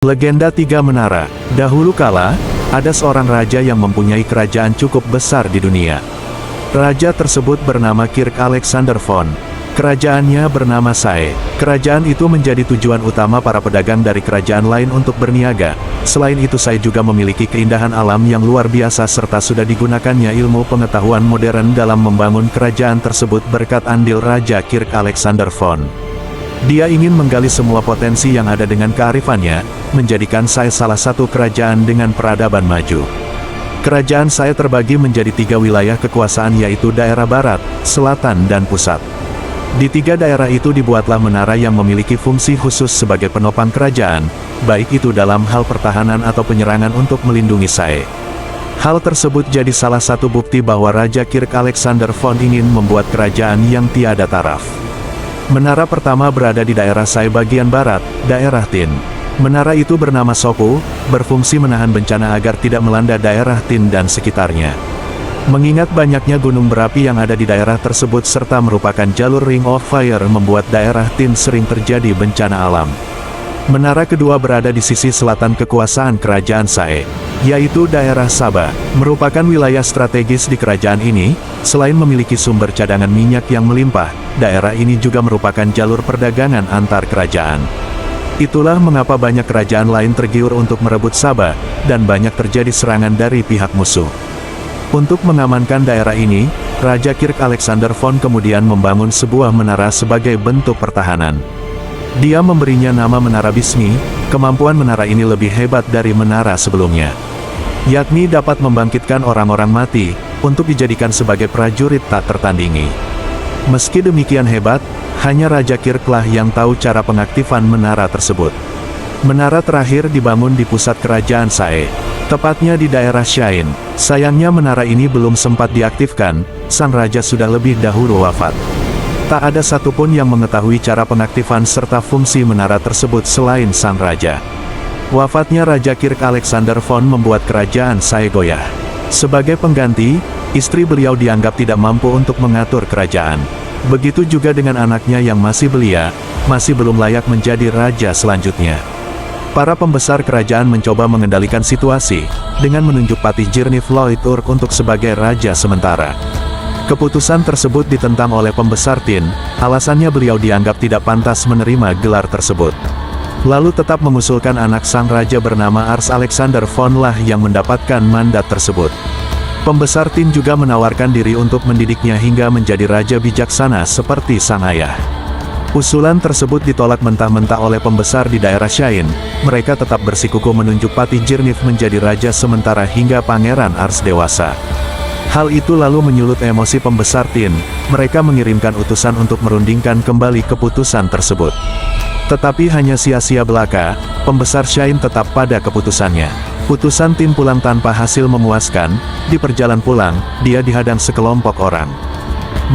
Legenda Tiga Menara. Dahulu kala, ada seorang raja yang mempunyai kerajaan cukup besar di dunia. Raja tersebut bernama Kirk Alexander von. Kerajaannya bernama Sae. Kerajaan itu menjadi tujuan utama para pedagang dari kerajaan lain untuk berniaga. Selain itu Sae juga memiliki keindahan alam yang luar biasa serta sudah digunakannya ilmu pengetahuan modern dalam membangun kerajaan tersebut berkat andil Raja Kirk Alexander von. Dia ingin menggali semua potensi yang ada dengan kearifannya, menjadikan Sae salah satu kerajaan dengan peradaban maju. Kerajaan Sae terbagi menjadi 3 wilayah kekuasaan yaitu daerah barat, selatan dan pusat. Di 3 daerah itu dibuatlah menara yang memiliki fungsi khusus sebagai penopang kerajaan, baik itu dalam hal pertahanan atau penyerangan untuk melindungi Sae. Hal tersebut jadi salah satu bukti bahwa Raja Kirk Alexander von ingin membuat kerajaan yang tiada taraf. Menara pertama berada di daerah Sae bagian barat, daerah Tin. Menara itu bernama Soku, berfungsi menahan bencana agar tidak melanda daerah Tin dan sekitarnya. Mengingat banyaknya gunung berapi yang ada di daerah tersebut serta merupakan jalur Ring of Fire membuat daerah Tin sering terjadi bencana alam. Menara kedua berada di sisi selatan kekuasaan kerajaan Sae, yaitu daerah Saba, merupakan wilayah strategis di kerajaan ini. Selain memiliki sumber cadangan minyak yang melimpah, daerah ini juga merupakan jalur perdagangan antar kerajaan. Itulah mengapa banyak kerajaan lain tergiur untuk merebut Saba, dan banyak terjadi serangan dari pihak musuh. Untuk mengamankan daerah ini, Raja Kirk Alexander von kemudian membangun sebuah menara sebagai bentuk pertahanan. Dia memberinya nama Menara Bismi. Kemampuan menara ini lebih hebat dari menara sebelumnya, yakni dapat membangkitkan orang-orang mati, untuk dijadikan sebagai prajurit tak tertandingi. Meski demikian hebat, hanya Raja Kirk lah yang tahu cara pengaktifan menara tersebut. Menara terakhir dibangun di pusat kerajaan Sae, tepatnya di daerah Shain. Sayangnya menara ini belum sempat diaktifkan, sang raja sudah lebih dahulu wafat. Tak ada satupun yang mengetahui cara pengaktifan serta fungsi menara tersebut selain sang raja. Wafatnya Raja Kirk Alexander von membuat kerajaan Sae goyah. Sebagai pengganti, istri beliau dianggap tidak mampu untuk mengatur kerajaan. Begitu juga dengan anaknya yang masih belia, masih belum layak menjadi raja selanjutnya. Para pembesar kerajaan mencoba mengendalikan situasi, dengan menunjuk Patih Jirnif Lloyd Urk untuk sebagai raja sementara. Keputusan tersebut ditentang oleh pembesar Tin, alasannya beliau dianggap tidak pantas menerima gelar tersebut. Lalu tetap mengusulkan anak sang raja bernama Ars Alexander von lah yang mendapatkan mandat tersebut. Pembesar Tin juga menawarkan diri untuk mendidiknya hingga menjadi raja bijaksana seperti sang ayah. Usulan tersebut ditolak mentah-mentah oleh pembesar di daerah Shain. Mereka tetap bersikukuh menunjuk Patih Jirnif menjadi raja sementara hingga Pangeran Ars dewasa. Hal itu lalu menyulut emosi pembesar Tin. Mereka mengirimkan utusan untuk merundingkan kembali keputusan tersebut. Tetapi hanya sia-sia belaka, pembesar Shain tetap pada keputusannya. Putusan Tin pulang tanpa hasil memuaskan. Di perjalanan pulang, dia dihadang sekelompok orang.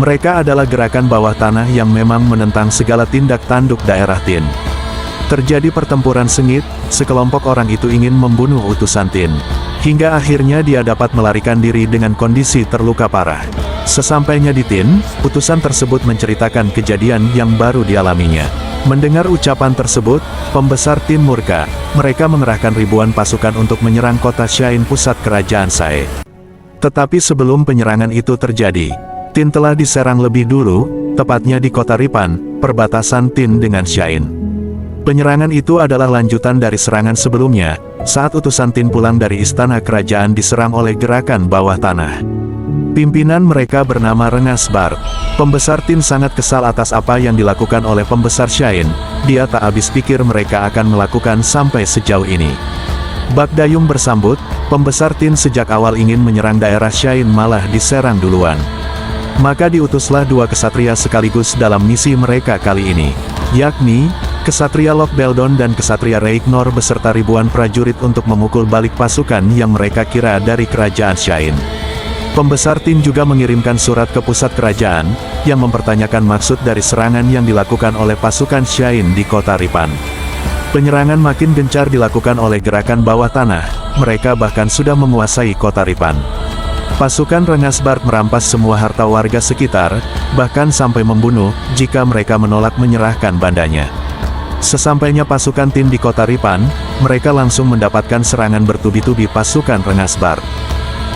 Mereka adalah gerakan bawah tanah yang memang menentang segala tindak tanduk daerah Tin. Terjadi pertempuran sengit, sekelompok orang itu ingin membunuh utusan Tin. Hingga akhirnya dia dapat melarikan diri dengan kondisi terluka parah. Sesampainya di Tin, utusan tersebut menceritakan kejadian yang baru dialaminya. Mendengar ucapan tersebut, pembesar Tin murka. Mereka mengerahkan ribuan pasukan untuk menyerang kota Shain pusat kerajaan Sae. Tetapi sebelum penyerangan itu terjadi, Tin telah diserang lebih dulu, tepatnya di kota Ripan, perbatasan Tin dengan Shain. Penyerangan itu adalah lanjutan dari serangan sebelumnya, saat utusan Tin pulang dari istana kerajaan diserang oleh gerakan bawah tanah. Pimpinan mereka bernama Rengasbar. Pembesar Tin sangat kesal atas apa yang dilakukan oleh pembesar Shain. Dia tak habis pikir mereka akan melakukan sampai sejauh ini. Bagdayung bersambut, pembesar Tin sejak awal ingin menyerang daerah Shain malah diserang duluan. Maka diutuslah 2 kesatria sekaligus dalam misi mereka kali ini, yakni Kesatria Lok Beldon dan Kesatria Reiknor beserta ribuan prajurit untuk memukul balik pasukan yang mereka kira dari kerajaan Shain. Pembesar Tin juga mengirimkan surat ke pusat kerajaan, yang mempertanyakan maksud dari serangan yang dilakukan oleh pasukan Shain di kota Ripan. Penyerangan makin gencar dilakukan oleh gerakan bawah tanah, mereka bahkan sudah menguasai kota Ripan. Pasukan Rengasbar merampas semua harta warga sekitar, bahkan sampai membunuh, jika mereka menolak menyerahkan bandanya. Sesampainya pasukan Tin di kota Ripan, mereka langsung mendapatkan serangan bertubi-tubi pasukan Rengasbar.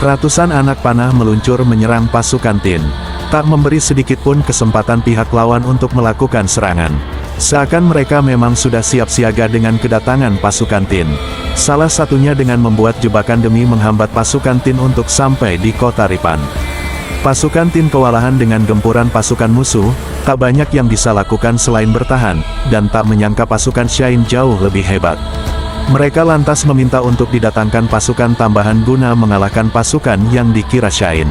Ratusan anak panah meluncur menyerang pasukan Tin, tak memberi sedikitpun kesempatan pihak lawan untuk melakukan serangan. Seakan mereka memang sudah siap siaga dengan kedatangan pasukan Tin. Salah satunya dengan membuat jebakan demi menghambat pasukan Tin untuk sampai di kota Ripan. Pasukan Tin kewalahan dengan gempuran pasukan musuh, tak banyak yang bisa lakukan selain bertahan, dan tak menyangka pasukan Shain jauh lebih hebat. Mereka lantas meminta untuk didatangkan pasukan tambahan guna mengalahkan pasukan yang dikira Shain.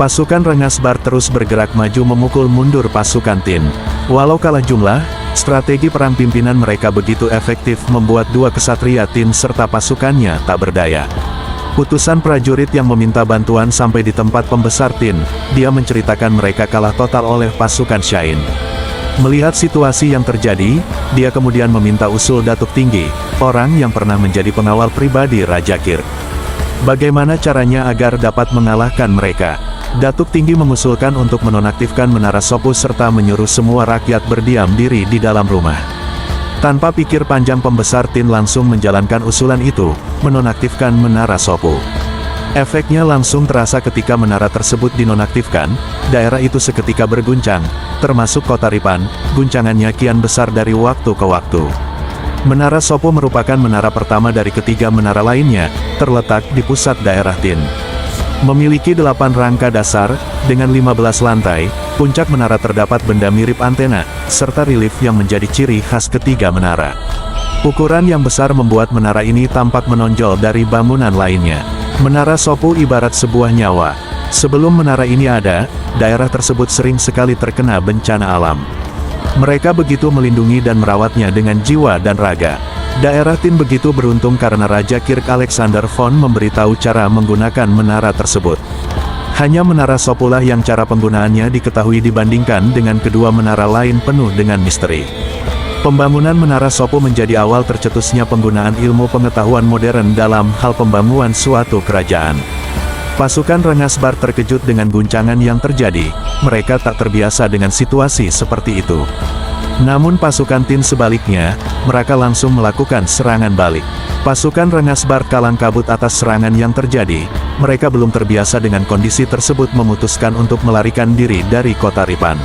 Pasukan Rengasbar terus bergerak maju memukul mundur pasukan Tin. Walau kalah jumlah, strategi perang pimpinan mereka begitu efektif membuat dua kesatria Tin serta pasukannya tak berdaya. Utusan prajurit yang meminta bantuan sampai di tempat pembesar Tin, dia menceritakan mereka kalah total oleh pasukan Shain. Melihat situasi yang terjadi, dia kemudian meminta usul Datuk Tinggi, orang yang pernah menjadi pengawal pribadi Raja Kirk. Bagaimana caranya agar dapat mengalahkan mereka? Datuk Tinggi mengusulkan untuk menonaktifkan Menara Sopu serta menyuruh semua rakyat berdiam diri di dalam rumah. Tanpa pikir panjang pembesar Tin langsung menjalankan usulan itu, menonaktifkan Menara Sopu. Efeknya langsung terasa ketika menara tersebut dinonaktifkan, daerah itu seketika berguncang, termasuk kota Ripan, guncangannya kian besar dari waktu ke waktu. Menara Sopu merupakan menara pertama dari ketiga menara lainnya, terletak di pusat daerah Tin. Memiliki 8 rangka dasar, dengan 15 lantai, puncak menara terdapat benda mirip antena, serta relief yang menjadi ciri khas ketiga menara. Ukuran yang besar membuat menara ini tampak menonjol dari bangunan lainnya. Menara Sopu ibarat sebuah nyawa. Sebelum menara ini ada, daerah tersebut sering sekali terkena bencana alam. Mereka begitu melindungi dan merawatnya dengan jiwa dan raga. Daerah Tin begitu beruntung karena Raja Kirk Alexander von memberitahu cara menggunakan menara tersebut. Hanya Menara Sopulah yang cara penggunaannya diketahui dibandingkan dengan kedua menara lain penuh dengan misteri. Pembangunan Menara Sopu menjadi awal tercetusnya penggunaan ilmu pengetahuan modern dalam hal pembangunan suatu kerajaan. Pasukan Rengasbar terkejut dengan guncangan yang terjadi, mereka tak terbiasa dengan situasi seperti itu. Namun pasukan Tin sebaliknya, mereka langsung melakukan serangan balik. Pasukan Rengasbar kalang kabut atas serangan yang terjadi, mereka belum terbiasa dengan kondisi tersebut memutuskan untuk melarikan diri dari kota Ripan.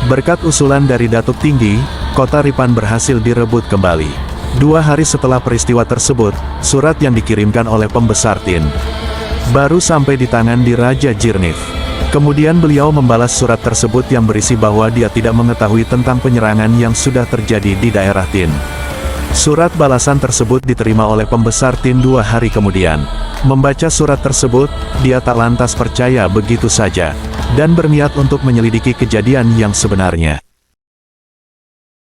Berkat usulan dari Datuk Tinggi, kota Ripan berhasil direbut kembali. 2 hari setelah peristiwa tersebut, surat yang dikirimkan oleh pembesar Tin baru sampai di tangan di Raja Jirnif. Kemudian beliau membalas surat tersebut yang berisi bahwa dia tidak mengetahui tentang penyerangan yang sudah terjadi di daerah Tin. Surat balasan tersebut diterima oleh pembesar Tin 2 hari kemudian. Membaca surat tersebut, dia tak lantas percaya begitu saja, dan berniat untuk menyelidiki kejadian yang sebenarnya.